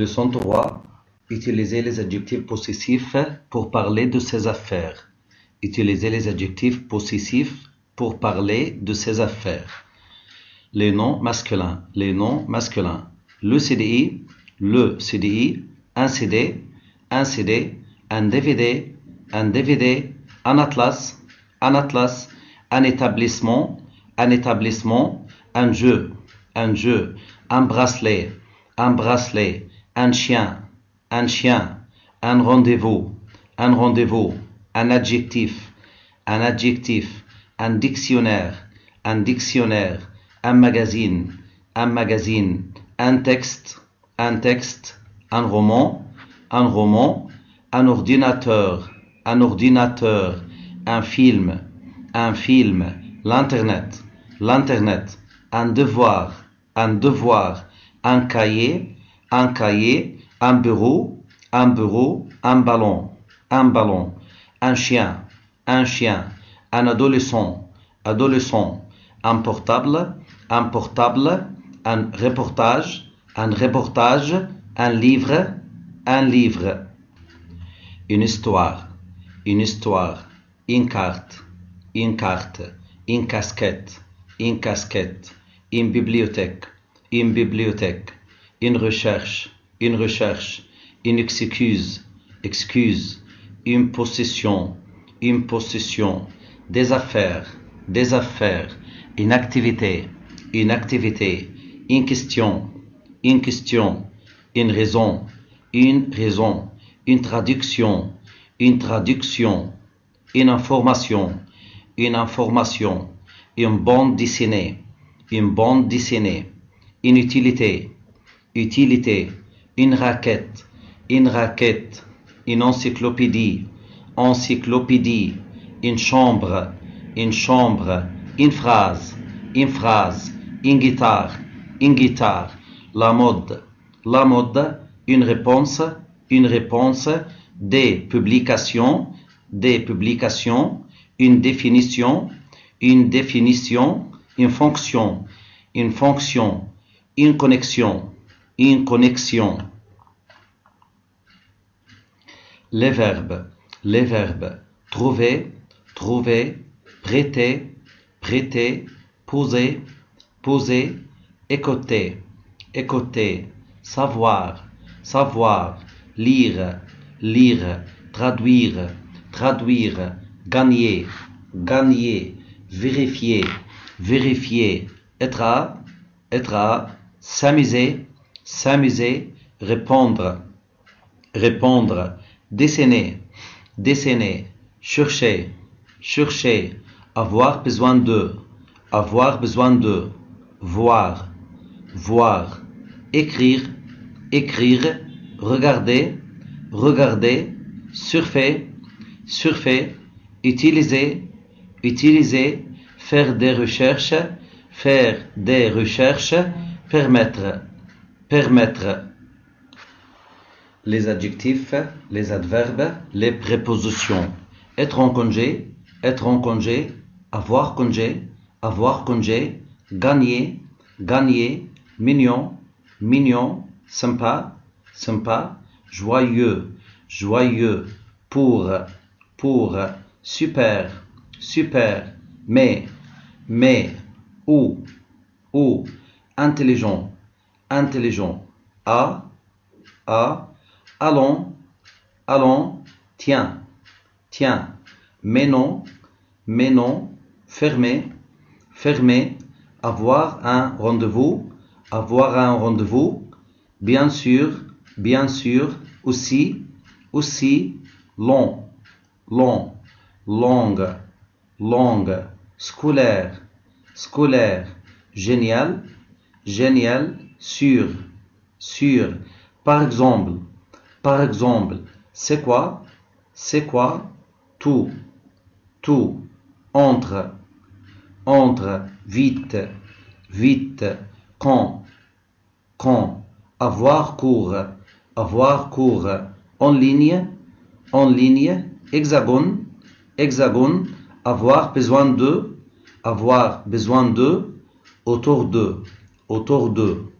Leçon 3. Utilisez les adjectifs possessifs pour parler de ses affaires. Utilisez les adjectifs possessifs pour parler de ses affaires. Les noms masculins. Les noms masculins. Le CDI, un CD, un DVD, un atlas, un établissement, un jeu, un bracelet, un chien, un rendez-vous, un adjectif, un dictionnaire, un magazine, un texte, un roman, un ordinateur, un film, l'internet, un devoir, un cahier, un bureau, un ballon, un chien, un adolescent, un portable, un reportage, un livre, une histoire, une carte, une casquette, une bibliothèque, une recherche, une excuse, une possession, des affaires, une activité, une question, une raison, une traduction, une information, une bande dessinée, une utilité, une raquette, une encyclopédie, une chambre, une phrase, une guitare, la mode, une réponse, des publications, une définition, une fonction, une connexion. Les verbes, trouver, prêter, poser, écouter, savoir, lire, traduire, gagner, vérifier, être, s'amuser, répondre, dessiner, chercher, avoir besoin de, voir, écrire, regarder, surfer, utiliser, faire des recherches, permettre. Les adjectifs, les adverbes, les prépositions. Être en congé, avoir congé, gagner, mignon, sympa, joyeux, pour, super, mais, où, intelligent, à, allons, tiens, mais non, fermé, avoir un rendez-vous, bien sûr, aussi, long, longue, scolaire, génial, sûr, par exemple, c'est quoi, tout, entre, vite, quand, avoir cours, en ligne, hexagone, avoir besoin de, autour de.